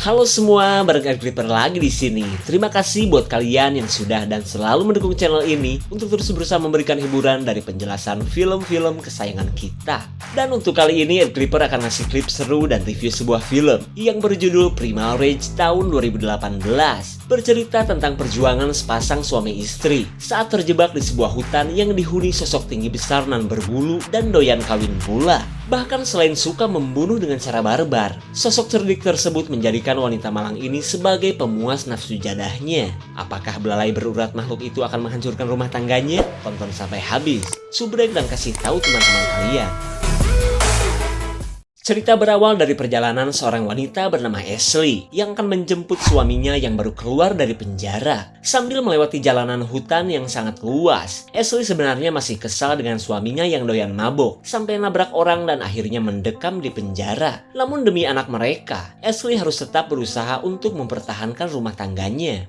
Halo semua, bareng Clipper lagi di sini. Terima kasih buat kalian yang sudah dan selalu mendukung channel ini untuk terus berusaha memberikan hiburan dari penjelasan film-film kesayangan kita. Dan untuk kali ini, Clipper akan ngasih klip seru dan review sebuah film yang berjudul Primal Rage tahun 2018. Bercerita tentang perjuangan sepasang suami istri saat terjebak di sebuah hutan yang dihuni sosok tinggi besar nan berbulu dan doyan kawin pula. Bahkan selain suka membunuh dengan cara barbar, sosok cerdik tersebut menjadikan wanita malang ini sebagai pemuas nafsu jadahnya. Apakah belalai berurat makhluk itu akan menghancurkan rumah tangganya? Tonton sampai habis, subrek dan kasih tahu teman-teman kalian. Cerita berawal dari perjalanan seorang wanita bernama Ashley yang akan menjemput suaminya yang baru keluar dari penjara. Sambil melewati jalanan hutan yang sangat luas, Ashley sebenarnya masih kesal dengan suaminya yang doyan mabok sampai nabrak orang dan akhirnya mendekam di penjara. Namun demi anak mereka, Ashley harus tetap berusaha untuk mempertahankan rumah tangganya.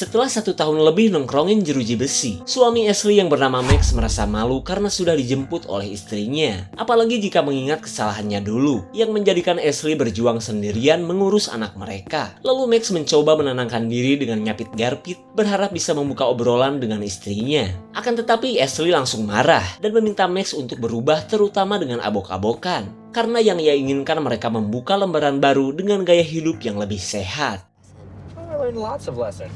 Setelah 1 tahun lebih nongkrongin jeruji besi, suami Ashley yang bernama Max merasa malu karena sudah dijemput oleh istrinya. Apalagi jika mengingat kesalahannya dulu, yang menjadikan Ashley berjuang sendirian mengurus anak mereka. Lalu Max mencoba menenangkan diri dengan nyapit garpit, berharap bisa membuka obrolan dengan istrinya. Akan tetapi Ashley langsung marah dan meminta Max untuk berubah, terutama dengan abok-abokan. Karena yang ia inginkan mereka membuka lembaran baru dengan gaya hidup yang lebih sehat. I learned lots of lessons.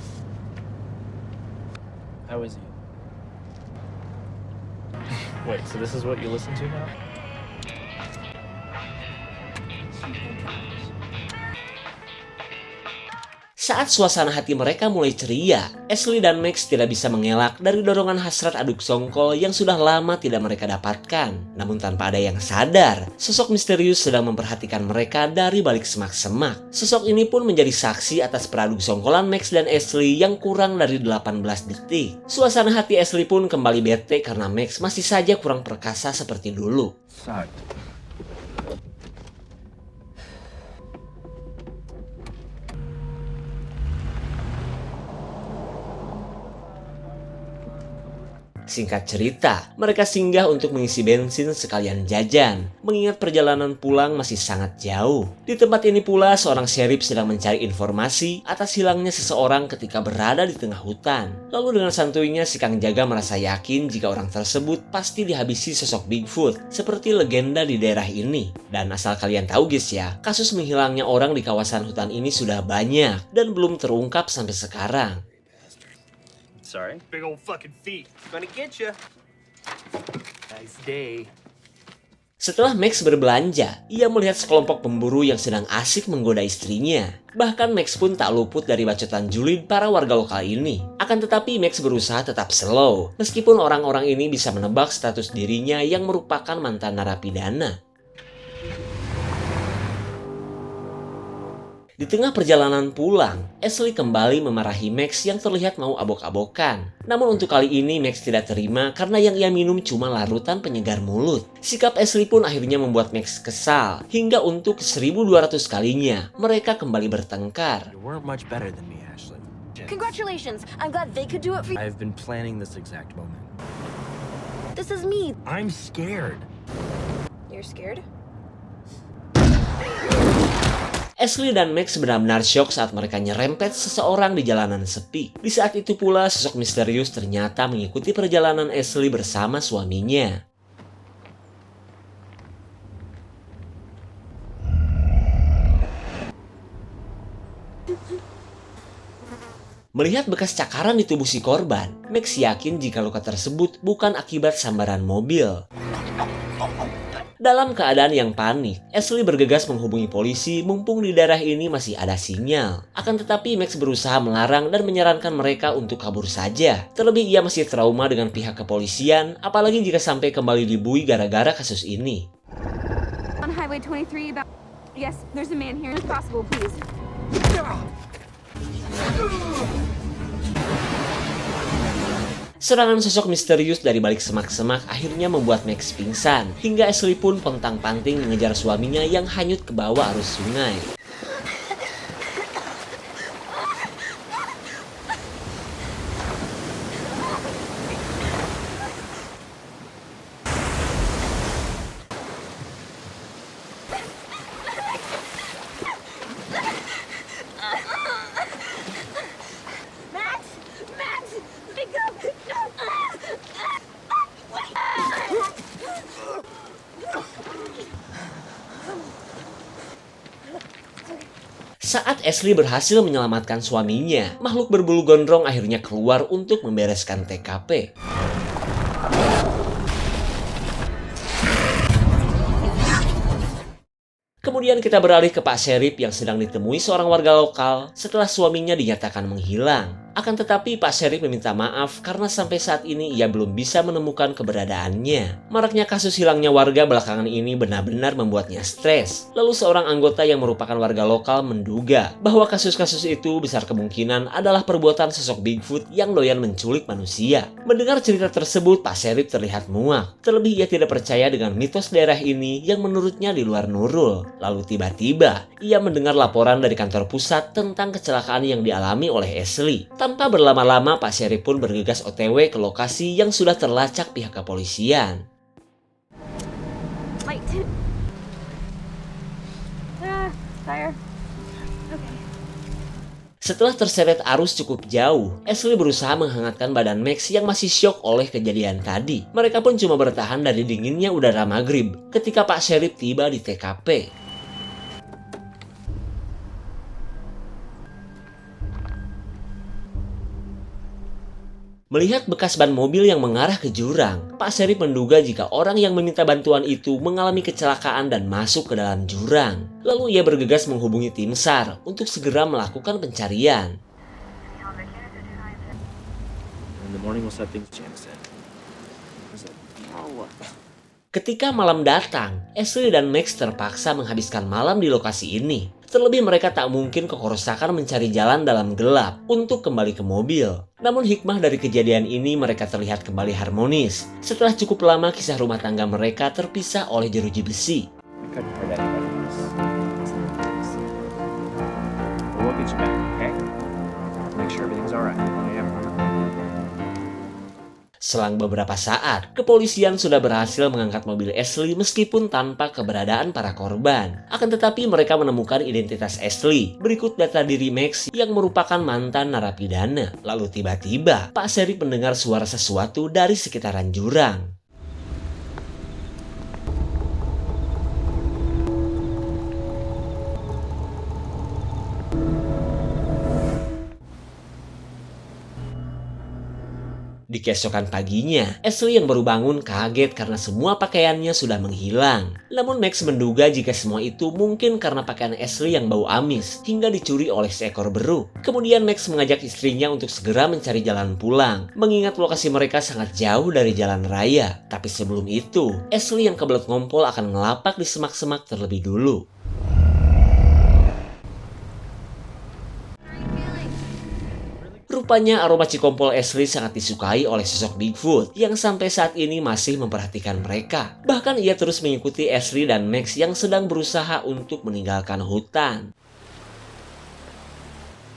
How is he? Wait, so this is what you listen to now? Saat suasana hati mereka mulai ceria, Ashley dan Max tidak bisa mengelak dari dorongan hasrat aduk songkol yang sudah lama tidak mereka dapatkan. Namun tanpa ada yang sadar, sosok misterius sedang memperhatikan mereka dari balik semak-semak. Sosok ini pun menjadi saksi atas peraduk songkolan Max dan Ashley yang kurang dari 18 detik. Suasana hati Ashley pun kembali bete karena Max masih saja kurang perkasa seperti dulu. Singkat cerita, mereka singgah untuk mengisi bensin sekalian jajan, mengingat perjalanan pulang masih sangat jauh. Di tempat ini pula, seorang sheriff sedang mencari informasi atas hilangnya seseorang ketika berada di tengah hutan. Lalu dengan santuinya, si Kang Jaga merasa yakin jika orang tersebut pasti dihabisi sosok Bigfoot, seperti legenda di daerah ini. Dan asal kalian tahu guys ya, kasus menghilangnya orang di kawasan hutan ini sudah banyak dan belum terungkap sampai sekarang. Sorry? Big old fucking feet. Gonna get you. Nice day. Setelah Max berbelanja, ia melihat sekelompok pemburu yang sedang asik menggoda istrinya. Bahkan Max pun tak luput dari bacotan julid para warga lokal ini. Akan tetapi Max berusaha tetap slow, meskipun orang-orang ini bisa menebak status dirinya yang merupakan mantan narapidana. Di tengah perjalanan pulang, Ashley kembali memarahi Max yang terlihat mau abok-abokan. Namun untuk kali ini Max tidak terima karena yang ia minum cuma larutan penyegar mulut. Sikap Ashley pun akhirnya membuat Max kesal, hingga untuk 1200 kalinya mereka kembali bertengkar. You weren't much better than me, Ashley. Congratulations! I'm glad they could do it for you. I've been planning this exact moment. This is me. I'm scared. You're scared? Ashley dan Max benar-benar syok saat mereka nyerempet seseorang di jalanan sepi. Di saat itu pula, sosok misterius ternyata mengikuti perjalanan Ashley bersama suaminya. Melihat bekas cakaran di tubuh si korban, Max yakin jika luka tersebut bukan akibat sambaran mobil. Dalam keadaan yang panik, Ashley bergegas menghubungi polisi mumpung di daerah ini masih ada sinyal. Akan tetapi Max berusaha melarang dan menyarankan mereka untuk kabur saja. Terlebih ia masih trauma dengan pihak kepolisian, apalagi jika sampai kembali dibui gara-gara kasus ini. On Highway 23 about... Yes, there's a man here. If possible, please. Serangan sosok misterius dari balik semak-semak akhirnya membuat Max pingsan, hingga Ashley pun pontang-panting mengejar suaminya yang hanyut ke bawah arus sungai. Max! Max! Pick up! Saat Ashley berhasil menyelamatkan suaminya, makhluk berbulu gondrong akhirnya keluar untuk membereskan TKP. Kemudian kita beralih ke Pak Sheriff yang sedang ditemui seorang warga lokal setelah suaminya dinyatakan menghilang. Akan tetapi Pak Sheriff meminta maaf karena sampai saat ini ia belum bisa menemukan keberadaannya. Maraknya kasus hilangnya warga belakangan ini benar-benar membuatnya stres. Lalu seorang anggota yang merupakan warga lokal menduga bahwa kasus-kasus itu besar kemungkinan adalah perbuatan sosok Bigfoot yang doyan menculik manusia. Mendengar cerita tersebut, Pak Sheriff terlihat muak. Terlebih ia tidak percaya dengan mitos daerah ini yang menurutnya di luar nurul. Lalu tiba-tiba ia mendengar laporan dari kantor pusat tentang kecelakaan yang dialami oleh Ashley. Tanpa berlama-lama, Pak Sheriff pun bergegas OTW ke lokasi yang sudah terlacak pihak kepolisian. Light. Fire. Okay. Setelah terseret arus cukup jauh, Ashley berusaha menghangatkan badan Max yang masih syok oleh kejadian tadi. Mereka pun cuma bertahan dari dinginnya udara maghrib ketika Pak Sheriff tiba di TKP. Melihat bekas ban mobil yang mengarah ke jurang, Pak Sheriff menduga jika orang yang meminta bantuan itu mengalami kecelakaan dan masuk ke dalam jurang. Lalu ia bergegas menghubungi tim SAR untuk segera melakukan pencarian. Ketika malam datang, Ashley dan Max terpaksa menghabiskan malam di lokasi ini. Terlebih mereka tak mungkin kekosakan mencari jalan dalam gelap untuk kembali ke mobil. Namun hikmah dari kejadian ini mereka terlihat kembali harmonis. Setelah cukup lama kisah rumah tangga mereka terpisah oleh jeruji besi. Selang beberapa saat, kepolisian sudah berhasil mengangkat mobil Ashley meskipun tanpa keberadaan para korban. Akan tetapi mereka menemukan identitas Ashley, berikut data diri Max yang merupakan mantan narapidana. Lalu tiba-tiba, Pak Sheriff mendengar suara sesuatu dari sekitaran jurang. Di keesokan paginya, Ashley yang baru bangun kaget karena semua pakaiannya sudah menghilang. Namun Max menduga jika semua itu mungkin karena pakaian Ashley yang bau amis hingga dicuri oleh seekor beru. Kemudian Max mengajak istrinya untuk segera mencari jalan pulang, mengingat lokasi mereka sangat jauh dari jalan raya. Tapi sebelum itu, Ashley yang kebelet ngompol akan ngelapak di semak-semak terlebih dulu. Rupanya aroma cikompol Ashley sangat disukai oleh sosok Bigfoot yang sampai saat ini masih memperhatikan mereka. Bahkan ia terus mengikuti Ashley dan Max yang sedang berusaha untuk meninggalkan hutan.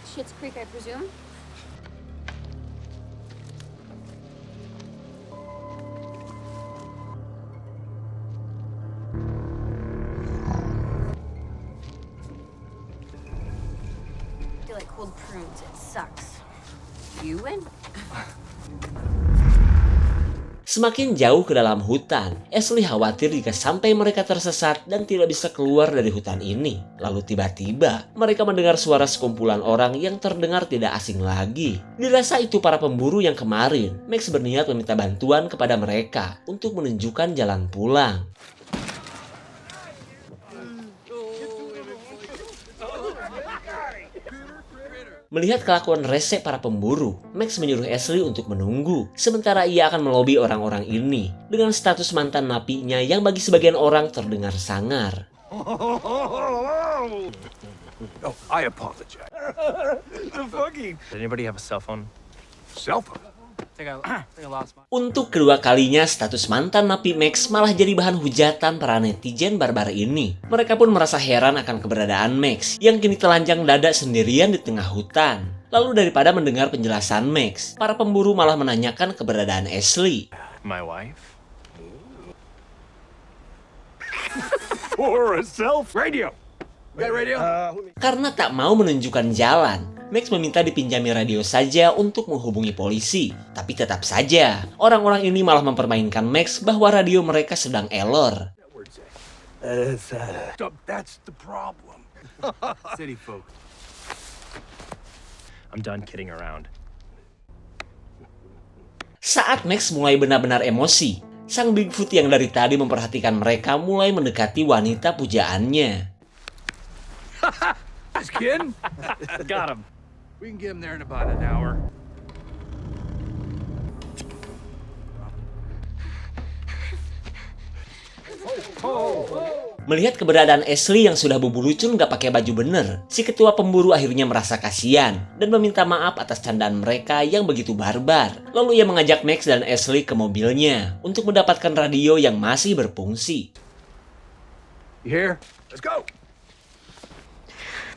Schitt's Creek, I presume? I feel like cold prunes. It sucks. You win? Semakin jauh ke dalam hutan, Ashley khawatir jika sampai mereka tersesat dan tidak bisa keluar dari hutan ini. Lalu tiba-tiba, mereka mendengar suara sekumpulan orang yang terdengar tidak asing lagi. Dirasa itu para pemburu yang kemarin. Max berniat meminta bantuan kepada mereka untuk menunjukkan jalan pulang. Melihat kelakuan rese para pemburu, Max menyuruh Ashley untuk menunggu. Sementara ia akan melobi orang-orang ini dengan status mantan napinya yang bagi sebagian orang terdengar sangar. Oh, I apologize. The fucking. Did anybody have a cell phone? Cell phone? I think I lost mine. Untuk kedua kalinya, status mantan napi Max malah jadi bahan hujatan para netizen barbar ini. Mereka pun merasa heran akan keberadaan Max, yang kini telanjang dada sendirian di tengah hutan. Lalu daripada mendengar penjelasan Max, para pemburu malah menanyakan keberadaan Ashley. My wife? Or a self radio. Got radio? Karena tak mau menunjukkan jalan, Max meminta dipinjami radio saja untuk menghubungi polisi. Tapi tetap saja, orang-orang ini malah mempermainkan Max bahwa radio mereka sedang error. That's the problem. City folk. I'm done kidding around. Saat Max mulai benar-benar emosi, sang Bigfoot yang dari tadi memperhatikan mereka mulai mendekati wanita pujaannya. Just kidding. Got him. We can get him there in about an hour. Melihat keberadaan Ashley yang sudah bubulucun gak pakai baju bener, si ketua pemburu akhirnya merasa kasihan dan meminta maaf atas candaan mereka yang begitu barbar. Lalu ia mengajak Max dan Ashley ke mobilnya untuk mendapatkan radio yang masih berfungsi. You here? Let's go.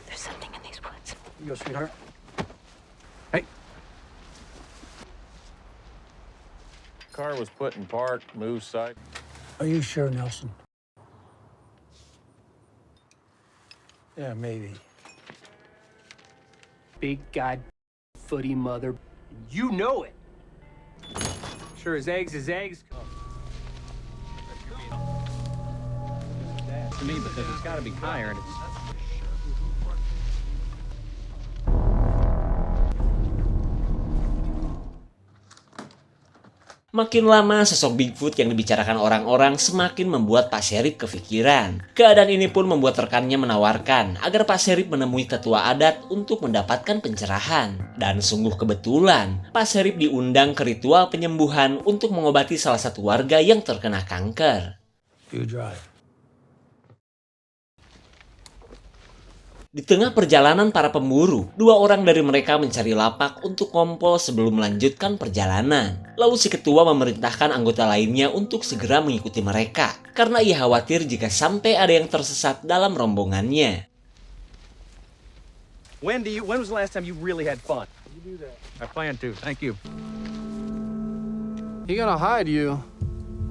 There's something in these woods. You go, sweetheart. Hey. Car was put in park, move site. Are you sure, Nelson? Yeah, maybe. Big god footy mother. You know it. Sure as eggs is eggs. To me, because it's got to be higher, and it's Makin lama, sosok Bigfoot yang dibicarakan orang-orang semakin membuat Pak Sheriff kepikiran. Keadaan ini pun membuat rekannya menawarkan agar Pak Sheriff menemui tetua adat untuk mendapatkan pencerahan. Dan sungguh kebetulan, Pak Sheriff diundang ke ritual penyembuhan untuk mengobati salah satu warga yang terkena kanker. You drive. Di tengah perjalanan para pemburu, dua orang dari mereka mencari lapak untuk ngompol sebelum melanjutkan perjalanan. Lalu si ketua memerintahkan anggota lainnya untuk segera mengikuti mereka, karena ia khawatir jika sampai ada yang tersesat dalam rombongannya. When was the last time you really had fun? I plan to. Thank you. He gonna hide you.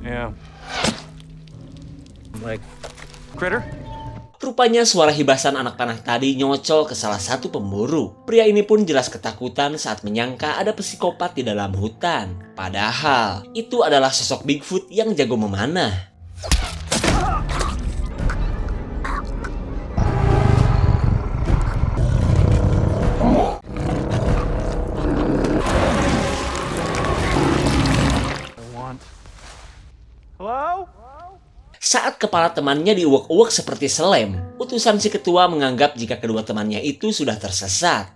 Yeah. Like, critter? Rupanya suara hibasan anak panah tadi nyocol ke salah satu pemburu. Pria ini pun jelas ketakutan saat menyangka ada psikopat di dalam hutan. Padahal, itu adalah sosok Bigfoot yang jago memanah. Hello? Saat kepala temannya diuak-uak seperti selem, utusan si ketua menganggap jika kedua temannya itu sudah tersesat.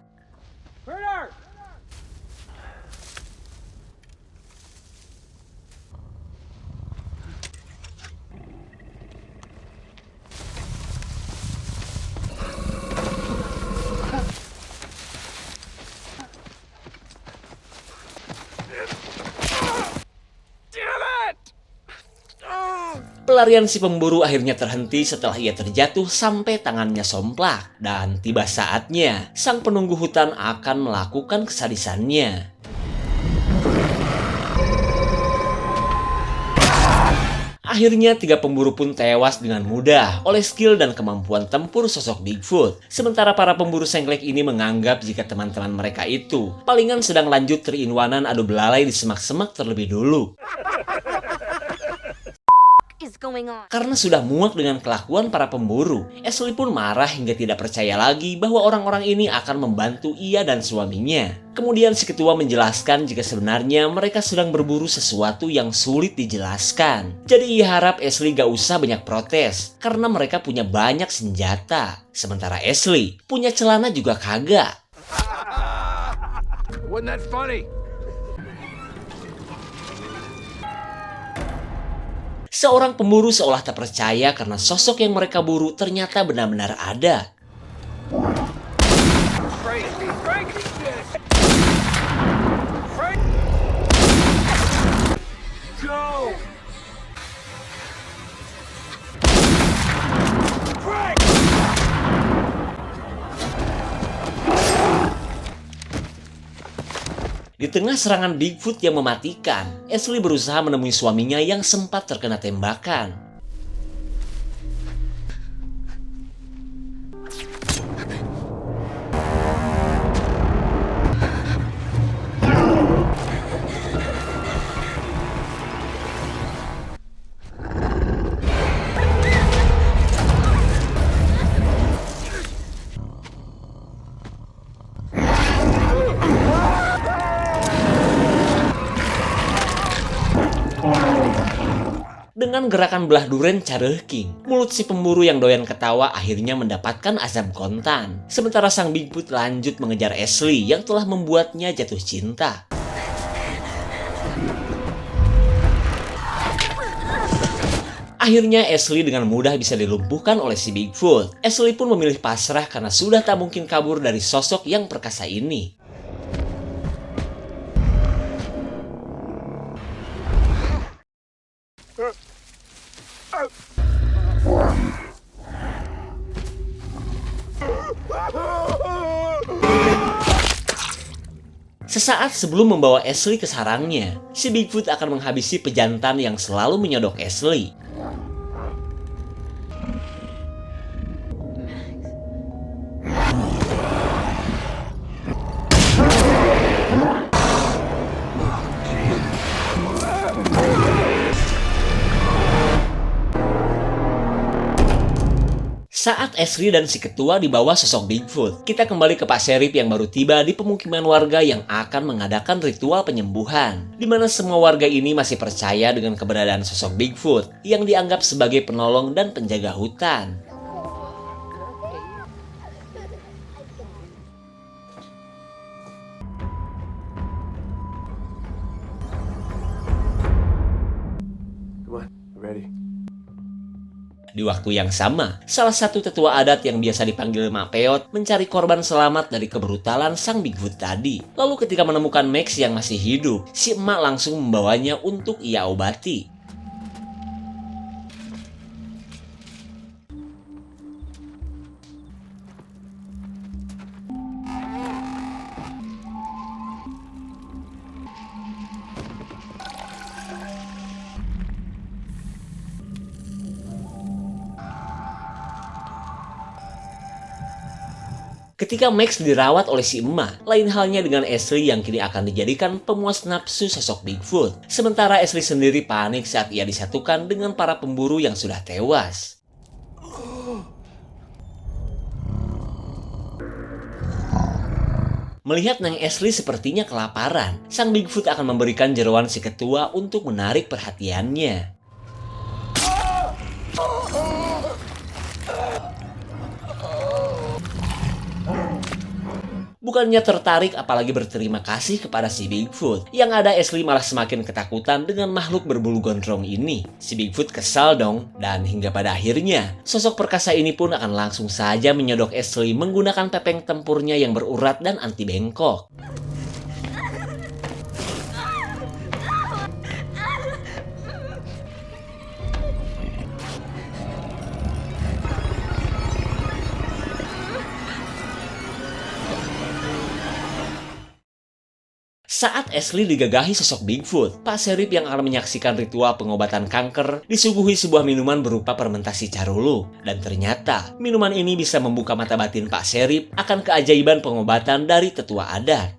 Pelarian si pemburu akhirnya terhenti setelah ia terjatuh sampai tangannya somplak. Dan tiba saatnya, sang penunggu hutan akan melakukan kesadisannya. Akhirnya, tiga pemburu pun tewas dengan mudah oleh skill dan kemampuan tempur sosok Bigfoot. Sementara para pemburu sengklek ini menganggap jika teman-teman mereka itu palingan sedang lanjut terinwanan adu belalai di semak-semak terlebih dulu. Is going on? Karena sudah muak dengan kelakuan para pemburu, Ashley pun marah hingga tidak percaya lagi bahwa orang-orang ini akan membantu ia dan suaminya. Kemudian si ketua menjelaskan jika sebenarnya mereka sedang berburu sesuatu yang sulit dijelaskan. Jadi ia harap Ashley gak usah banyak protes, karena mereka punya banyak senjata. Sementara Ashley punya celana juga kagak. Wasn't that funny? Seorang pemburu seolah tak percaya karena sosok yang mereka buru ternyata benar-benar ada. Go! Di tengah serangan Bigfoot yang mematikan, Ashley berusaha menemui suaminya yang sempat terkena tembakan. Dengan gerakan belah duren careuking, mulut si pemburu yang doyan ketawa akhirnya mendapatkan azab kontan. Sementara sang Bigfoot lanjut mengejar Ashley yang telah membuatnya jatuh cinta. Akhirnya Ashley dengan mudah bisa dilumpuhkan oleh si Bigfoot. Ashley pun memilih pasrah karena sudah tak mungkin kabur dari sosok yang perkasa ini. Sesaat sebelum membawa Ashley ke sarangnya, si Bigfoot akan menghabisi pejantan yang selalu menyodok Ashley. Saat Ashley dan si ketua dibawa sosok Bigfoot, kita kembali ke Pak Sheriff yang baru tiba di pemukiman warga yang akan mengadakan ritual penyembuhan, di mana semua warga ini masih percaya dengan keberadaan sosok Bigfoot yang dianggap sebagai penolong dan penjaga hutan. Come on, ready. Di waktu yang sama, salah satu tetua adat yang biasa dipanggil Mak Peot mencari korban selamat dari kebrutalan sang Bigfoot tadi. Lalu ketika menemukan Max yang masih hidup, si emak langsung membawanya untuk ia obati. Ketika Max dirawat oleh si emak, lain halnya dengan Ashley yang kini akan dijadikan pemuas nafsu sosok Bigfoot. Sementara Ashley sendiri panik saat ia disatukan dengan para pemburu yang sudah tewas. Melihat Neng Ashley sepertinya kelaparan, sang Bigfoot akan memberikan jeroan si ketua untuk menarik perhatiannya. Bukannya tertarik apalagi berterima kasih kepada si Bigfoot. Yang ada Ashley malah semakin ketakutan dengan makhluk berbulu gondrong ini. Si Bigfoot kesal dong, dan hingga pada akhirnya, sosok perkasa ini pun akan langsung saja menyodok Ashley menggunakan pepeng tempurnya yang berurat dan anti bengkok. Saat Ashley digagahi sosok Bigfoot, Pak Sheriff yang akan menyaksikan ritual pengobatan kanker disuguhi sebuah minuman berupa fermentasi carulu. Dan ternyata, minuman ini bisa membuka mata batin Pak Sheriff akan keajaiban pengobatan dari tetua adat.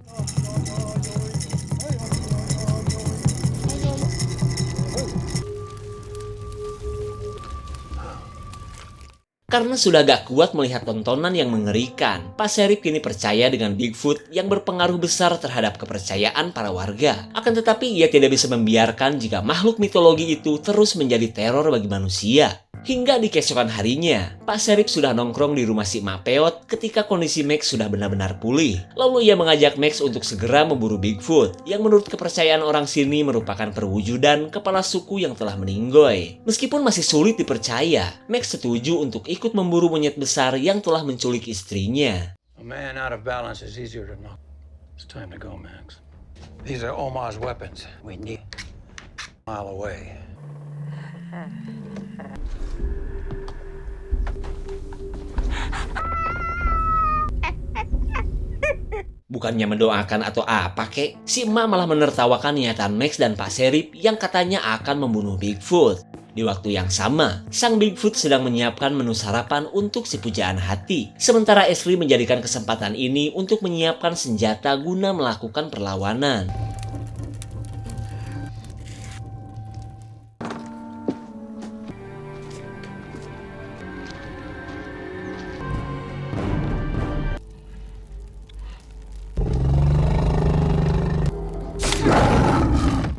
Karena sudah gak kuat melihat tontonan yang mengerikan, Pak Sheriff kini percaya dengan Bigfoot yang berpengaruh besar terhadap kepercayaan para warga. Akan tetapi ia tidak bisa membiarkan jika makhluk mitologi itu terus menjadi teror bagi manusia. Hingga di keesokan harinya, Pak Sheriff sudah nongkrong di rumah si Mak Peot ketika kondisi Max sudah benar-benar pulih. Lalu ia mengajak Max untuk segera memburu Bigfoot, yang menurut kepercayaan orang sini merupakan perwujudan kepala suku yang telah meninggoy. Meskipun masih sulit dipercaya, Max setuju untuk ikut memburu monyet besar yang telah menculik istrinya. man out of balance is easier to knock. It's time to go, Max. These are Omar's weapons. We need a mile away. Bukannya mendoakan atau apa kek, si emak malah menertawakan niatan Max dan Pak Sheriff yang katanya akan membunuh Bigfoot. Di waktu yang sama, sang Bigfoot sedang menyiapkan menu sarapan untuk si pujaan hati. Sementara Ashley menjadikan kesempatan ini untuk menyiapkan senjata guna melakukan perlawanan.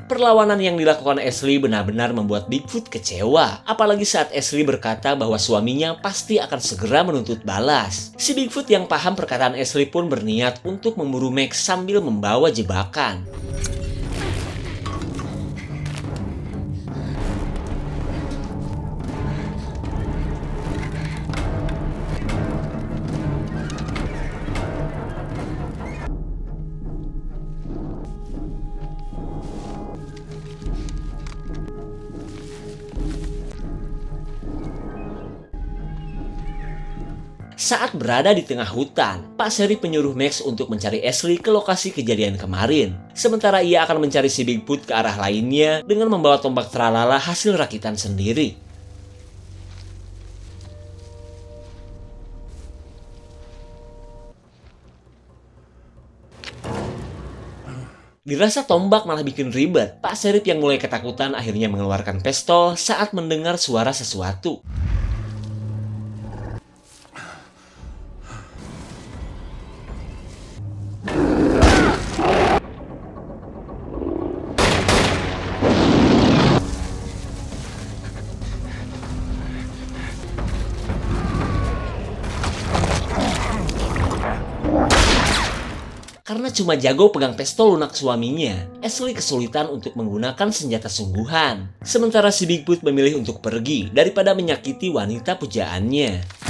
Perlawanan yang dilakukan Ashley benar-benar membuat Bigfoot kecewa. Apalagi saat Ashley berkata bahwa suaminya pasti akan segera menuntut balas. Si Bigfoot yang paham perkataan Ashley pun berniat untuk memburu Max sambil membawa jebakan. Saat berada di tengah hutan, Pak Sheriff menyuruh Max untuk mencari Ashley ke lokasi kejadian kemarin. Sementara ia akan mencari si Bigfoot ke arah lainnya dengan membawa tombak tralala hasil rakitan sendiri. Dirasa tombak malah bikin ribet, Pak Sheriff yang mulai ketakutan akhirnya mengeluarkan pistol saat mendengar suara sesuatu. Karena cuma jago pegang pistol lunak suaminya, Ashley kesulitan untuk menggunakan senjata sungguhan. Sementara si Bigfoot memilih untuk pergi daripada menyakiti wanita pujaannya.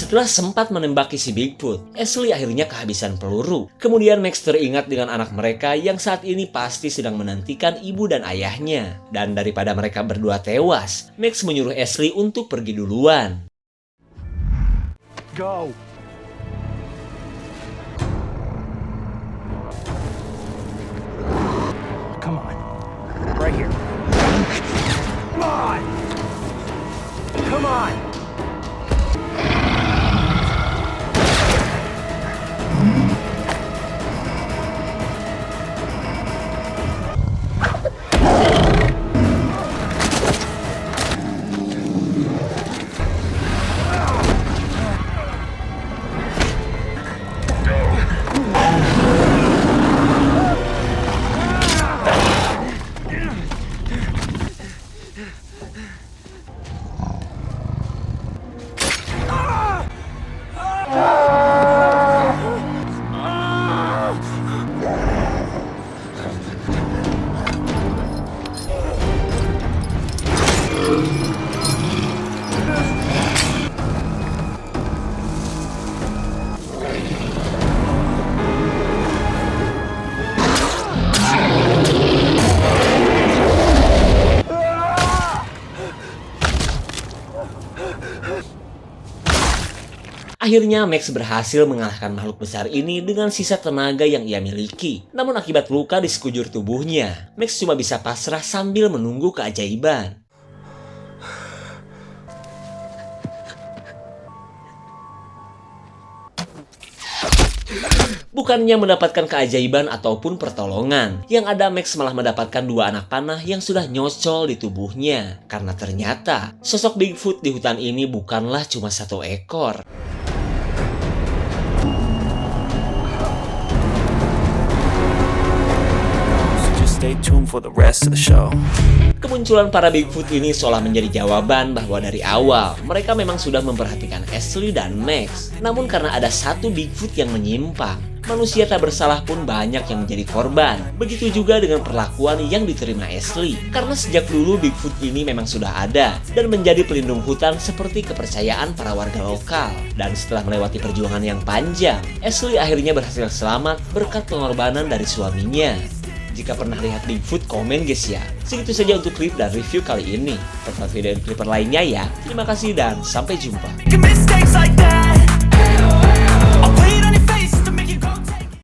Setelah sempat menembaki si Bigfoot, Ashley akhirnya kehabisan peluru. Kemudian Max teringat dengan anak mereka yang saat ini pasti sedang menantikan ibu dan ayahnya. Dan daripada mereka berdua tewas, Max menyuruh Ashley untuk pergi duluan. Go. Come on. Right here. Come on. Come on. Akhirnya Max berhasil mengalahkan makhluk besar ini dengan sisa tenaga yang ia miliki. Namun akibat luka di sekujur tubuhnya, Max cuma bisa pasrah sambil menunggu keajaiban. Bukannya mendapatkan keajaiban ataupun pertolongan, yang ada Max malah mendapatkan 2 anak panah yang sudah nyocol di tubuhnya. Karena ternyata sosok Bigfoot di hutan ini bukanlah cuma 1 ekor. Stay tuned for the rest of the show. Kemunculan para Bigfoot ini seolah menjadi jawaban bahwa dari awal mereka memang sudah memperhatikan Ashley dan Max. Namun karena ada satu Bigfoot yang menyimpang, manusia tak bersalah pun banyak yang menjadi korban. Begitu juga dengan perlakuan yang diterima Ashley. Karena sejak dulu Bigfoot ini memang sudah ada dan menjadi pelindung hutan seperti kepercayaan para warga lokal. Dan setelah melewati perjuangan yang panjang, Ashley akhirnya berhasil selamat berkat pengorbanan dari suaminya. Jika pernah lihat Bigfoot, komen guys ya. Segitu saja untuk klip dan review kali ini. Tonton video klip lainnya ya. Terima kasih dan sampai jumpa.